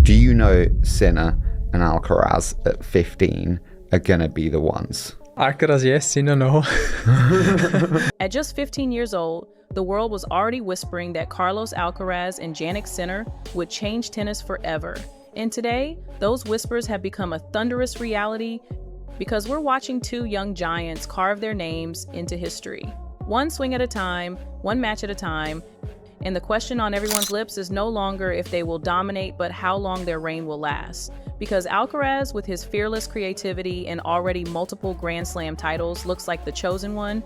Do you know Sinner and Alcaraz at 15 are going to be the ones? Alcaraz, yes. Sinner, no. At just 15 years old, the world was already whispering that Carlos Alcaraz and Jannik Sinner would change tennis forever. And today, those whispers have become a thunderous reality because we're watching two young giants carve their names into history. One swing at a time, one match at a time, and the question on everyone's lips is no longer if they will dominate, but how long their reign will last. Because Alcaraz, with his fearless creativity and already multiple Grand Slam titles, looks like the chosen one,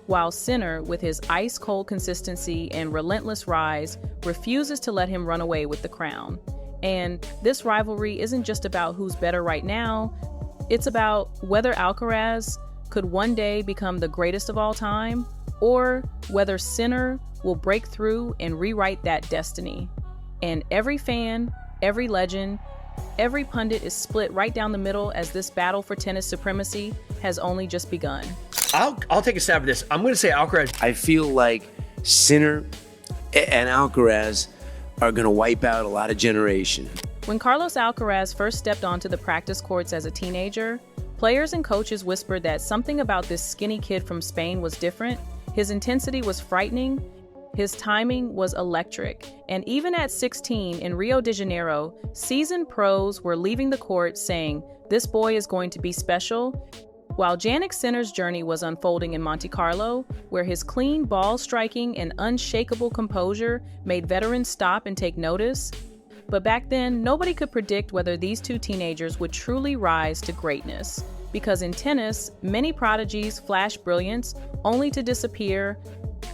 while Sinner, with his ice-cold consistency and relentless rise, refuses to let him run away with the crown. And this rivalry isn't just about who's better right now, it's about whether Alcaraz could one day become the greatest of all time, or whether Sinner will break through and rewrite that destiny. And every fan, every legend, every pundit is split right down the middle as this battle for tennis supremacy has only just begun. I'll take a stab at this. I'm going to say Alcaraz. I feel like Sinner and Alcaraz are going to wipe out a lot of generation. When Carlos Alcaraz first stepped onto the practice courts as a teenager, players and coaches whispered that something about this skinny kid from Spain was different. His intensity was frightening, his timing was electric, and even at 16 in Rio de Janeiro, seasoned pros were leaving the court saying, "This boy is going to be special." While Jannik Sinner's journey was unfolding in Monte Carlo, where his clean ball striking and unshakable composure made veterans stop and take notice. But back then, nobody could predict whether these two teenagers would truly rise to greatness. Because in tennis, many prodigies flash brilliance only to disappear.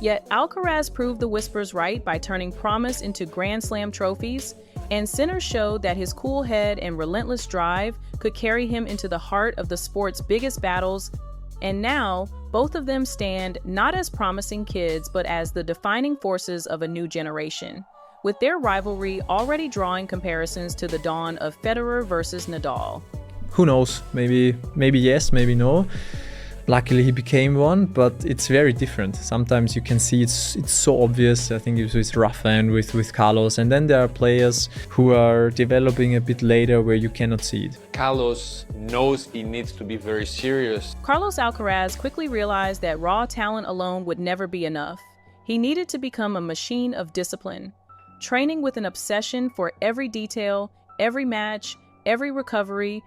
Yet Alcaraz proved the whispers right by turning promise into Grand Slam trophies, and Sinner showed that his cool head and relentless drive could carry him into the heart of the sport's biggest battles. And now, both of them stand not as promising kids, but as the defining forces of a new generation, with their rivalry already drawing comparisons to the dawn of Federer versus Nadal. Who knows? Maybe yes, maybe no. Luckily he became one, but it's very different. Sometimes you can see it's so obvious. I think it was with Rafa and with Carlos, and then there are players who are developing a bit later where you cannot see it. Carlos knows he needs to be very serious. Carlos Alcaraz quickly realized that raw talent alone would never be enough. He needed to become a machine of discipline, training with an obsession for every detail, every match, every recovery,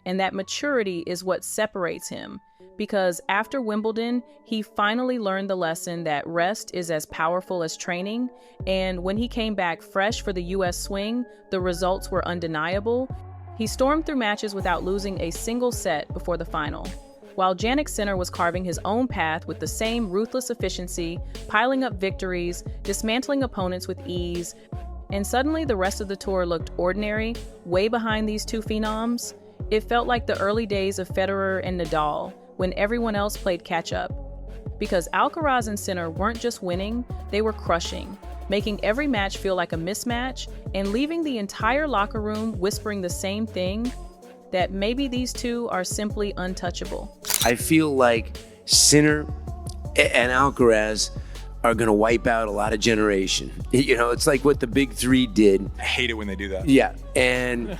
and that maturity is what separates him. Because after Wimbledon, he finally learned the lesson that rest is as powerful as training, and when he came back fresh for the US swing, the results were undeniable. He stormed through matches without losing a single set before the final, while Jannik Sinner was carving his own path with the same ruthless efficiency, piling up victories, dismantling opponents with ease, and suddenly the rest of the tour looked ordinary, way behind these two phenoms. It felt like the early days of Federer and Nadal, when everyone else played catch-up. Because Alcaraz and Sinner weren't just winning, they were crushing, making every match feel like a mismatch, and leaving the entire locker room whispering the same thing, that maybe these two are simply untouchable. I feel like Sinner and Alcaraz are going to wipe out a lot of generation. You know, it's like what the big three did. I hate it when they do that. Yeah, and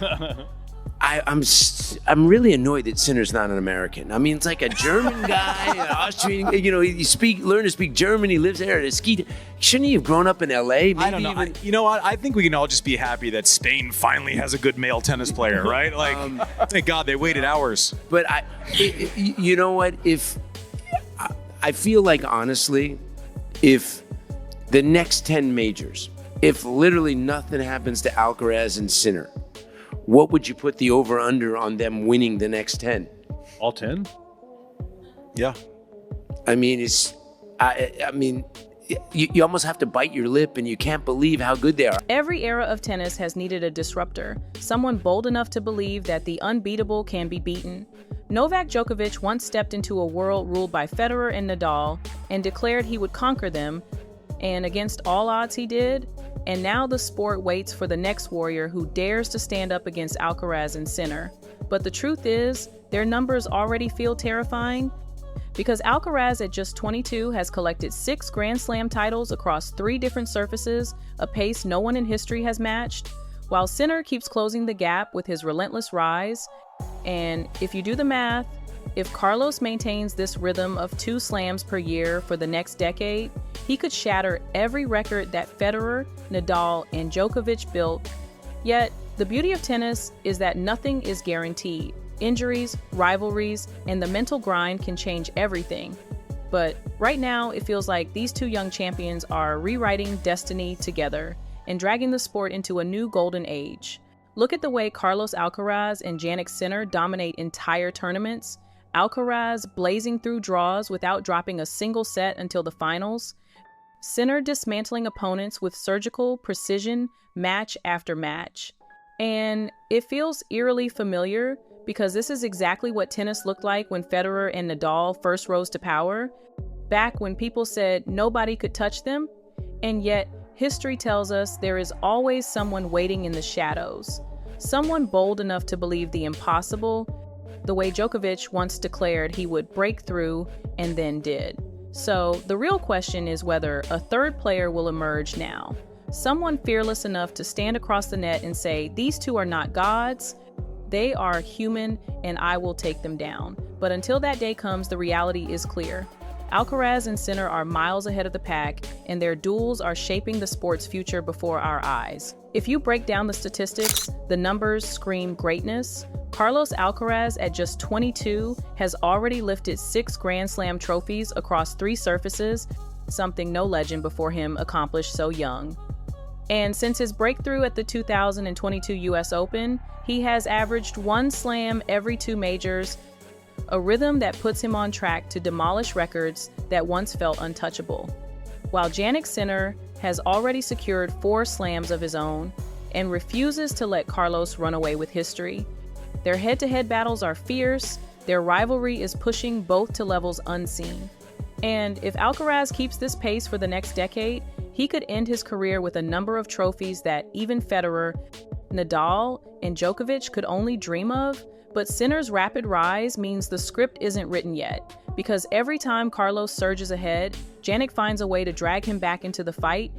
I'm really annoyed that Sinner's not an American. I mean, it's like a German guy, an Austrian. You know, learn to speak German. He lives there at a ski. Shouldn't he have grown up in L.A.? Maybe I don't know. You know what? I think we can all just be happy that Spain finally has a good male tennis player, right? Like, thank God they waited hours. But you know what? I feel like, honestly, if the next 10 majors, if literally nothing happens to Alcaraz and Sinner, what would you put the over-under on them winning the next 10? All 10? Yeah. I mean, you almost have to bite your lip, and you can't believe how good they are. Every era of tennis has needed a disruptor, someone bold enough to believe that the unbeatable can be beaten. Novak Djokovic once stepped into a world ruled by Federer and Nadal and declared he would conquer them, and against all odds he did. And now the sport waits for the next warrior who dares to stand up against Alcaraz and Sinner. But the truth is, their numbers already feel terrifying, because Alcaraz at just 22 has collected 6 Grand Slam titles across 3 different surfaces, a pace no one in history has matched, while Sinner keeps closing the gap with his relentless rise. And if you do the math, if Carlos maintains this rhythm of 2 slams per year for the next decade, he could shatter every record that Federer, Nadal, and Djokovic built. Yet, the beauty of tennis is that nothing is guaranteed. Injuries, rivalries, and the mental grind can change everything. But right now, it feels like these 2 young champions are rewriting destiny together and dragging the sport into a new golden age. Look at the way Carlos Alcaraz and Jannik Sinner dominate entire tournaments. Alcaraz blazing through draws without dropping a single set until the finals. Sinner dismantling opponents with surgical precision match after match. And it feels eerily familiar because this is exactly what tennis looked like when Federer and Nadal first rose to power, back when people said nobody could touch them, and yet history tells us there is always someone waiting in the shadows, someone bold enough to believe the impossible, the way Djokovic once declared he would break through and then did. So the real question is whether a third player will emerge now, someone fearless enough to stand across the net and say, these 2 are not gods, they are human, and I will take them down. But until that day comes, the reality is clear. Alcaraz and Sinner are miles ahead of the pack, and their duels are shaping the sport's future before our eyes. If you break down the statistics, the numbers scream greatness. Carlos Alcaraz, at just 22, has already lifted 6 Grand Slam trophies across 3 surfaces, something no legend before him accomplished so young. And since his breakthrough at the 2022 US Open, he has averaged 1 slam every 2 majors, a rhythm that puts him on track to demolish records that once felt untouchable. While Jannik Sinner has already secured 4 slams of his own and refuses to let Carlos run away with history. Their head-to-head battles are fierce, their rivalry is pushing both to levels unseen. And if Alcaraz keeps this pace for the next decade, he could end his career with a number of trophies that even Federer, Nadal, and Djokovic could only dream of. But Sinner's rapid rise means the script isn't written yet, because every time Carlos surges ahead, Jannik finds a way to drag him back into the fight,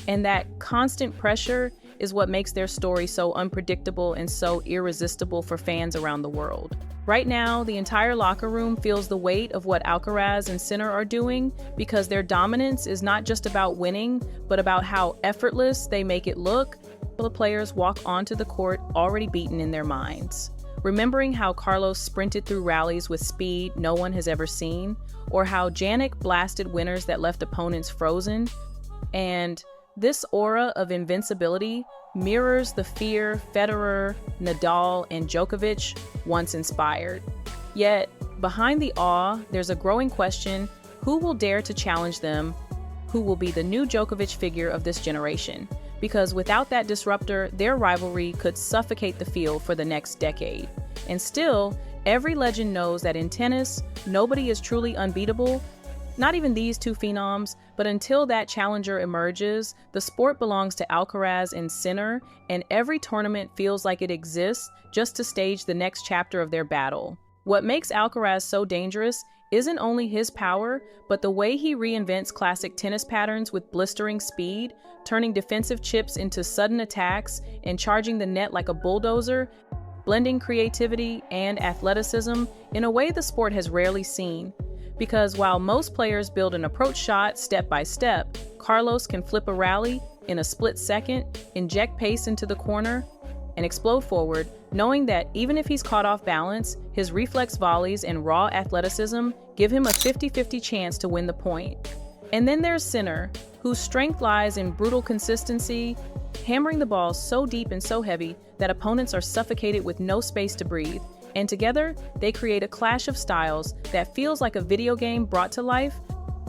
and that constant pressure is what makes their story so unpredictable and so irresistible for fans around the world. Right now, the entire locker room feels the weight of what Alcaraz and Sinner are doing, because their dominance is not just about winning, but about how effortless they make it look. The players walk onto the court already beaten in their minds, remembering how Carlos sprinted through rallies with speed no one has ever seen, or how Jannik blasted winners that left opponents frozen. And this aura of invincibility mirrors the fear Federer, Nadal, and Djokovic once inspired. Yet, behind the awe, there's a growing question: who will dare to challenge them? Who will be the new Djokovic figure of this generation? Because without that disruptor, their rivalry could suffocate the field for the next decade. And still, every legend knows that in tennis, nobody is truly unbeatable. Not even these 2 phenoms, but until that challenger emerges, the sport belongs to Alcaraz and Sinner, and every tournament feels like it exists just to stage the next chapter of their battle. What makes Alcaraz so dangerous isn't only his power, but the way he reinvents classic tennis patterns with blistering speed, turning defensive chips into sudden attacks and charging the net like a bulldozer, blending creativity and athleticism in a way the sport has rarely seen. Because while most players build an approach shot step by step, Carlos can flip a rally in a split second, inject pace into the corner, and explode forward, knowing that even if he's caught off balance, his reflex volleys and raw athleticism give him a 50-50 chance to win the point. And then there's Sinner, whose strength lies in brutal consistency, hammering the ball so deep and so heavy that opponents are suffocated with no space to breathe. And together, they create a clash of styles that feels like a video game brought to life.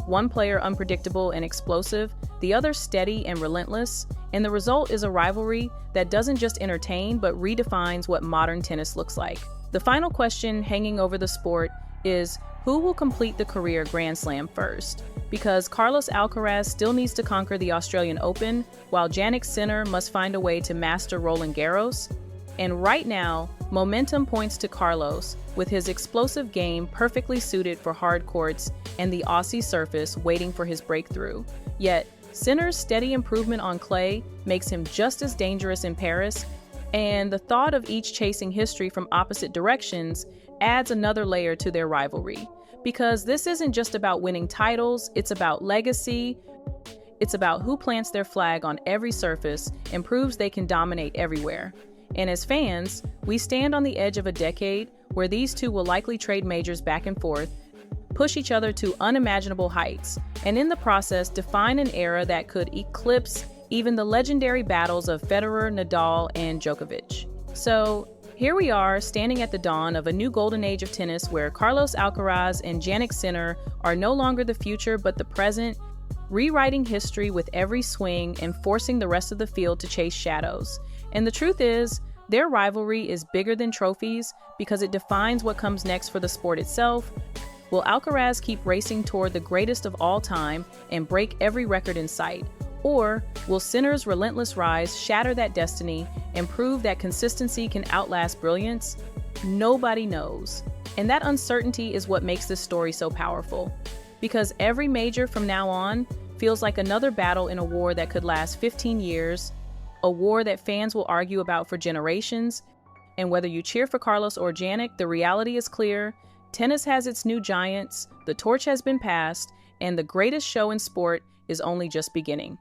One player unpredictable and explosive, the other steady and relentless, and the result is a rivalry that doesn't just entertain but redefines what modern tennis looks like. The final question hanging over the sport is, who will complete the career Grand Slam first? Because Carlos Alcaraz still needs to conquer the Australian Open, while Jannik Sinner must find a way to master Roland Garros. And right now, momentum points to Carlos, with his explosive game perfectly suited for hard courts and the Aussie surface waiting for his breakthrough. Yet, Sinner's steady improvement on clay makes him just as dangerous in Paris, and the thought of each chasing history from opposite directions adds another layer to their rivalry. Because this isn't just about winning titles, it's about legacy. It's about who plants their flag on every surface and proves they can dominate everywhere. And as fans, we stand on the edge of a decade where these two will likely trade majors back and forth, push each other to unimaginable heights, and in the process define an era that could eclipse even the legendary battles of Federer, Nadal, and Djokovic. So here we are, standing at the dawn of a new golden age of tennis where Carlos Alcaraz and Jannik Sinner are no longer the future but the present, rewriting history with every swing and forcing the rest of the field to chase shadows. And the truth is, their rivalry is bigger than trophies because it defines what comes next for the sport itself. Will Alcaraz keep racing toward the greatest of all time and break every record in sight? Or will Sinner's relentless rise shatter that destiny and prove that consistency can outlast brilliance? Nobody knows. And that uncertainty is what makes this story so powerful. Because every major from now on feels like another battle in a war that could last 15 years, a war that fans will argue about for generations. And whether you cheer for Carlos or Jannik, the reality is clear. Tennis has its new giants, the torch has been passed, and the greatest show in sport is only just beginning.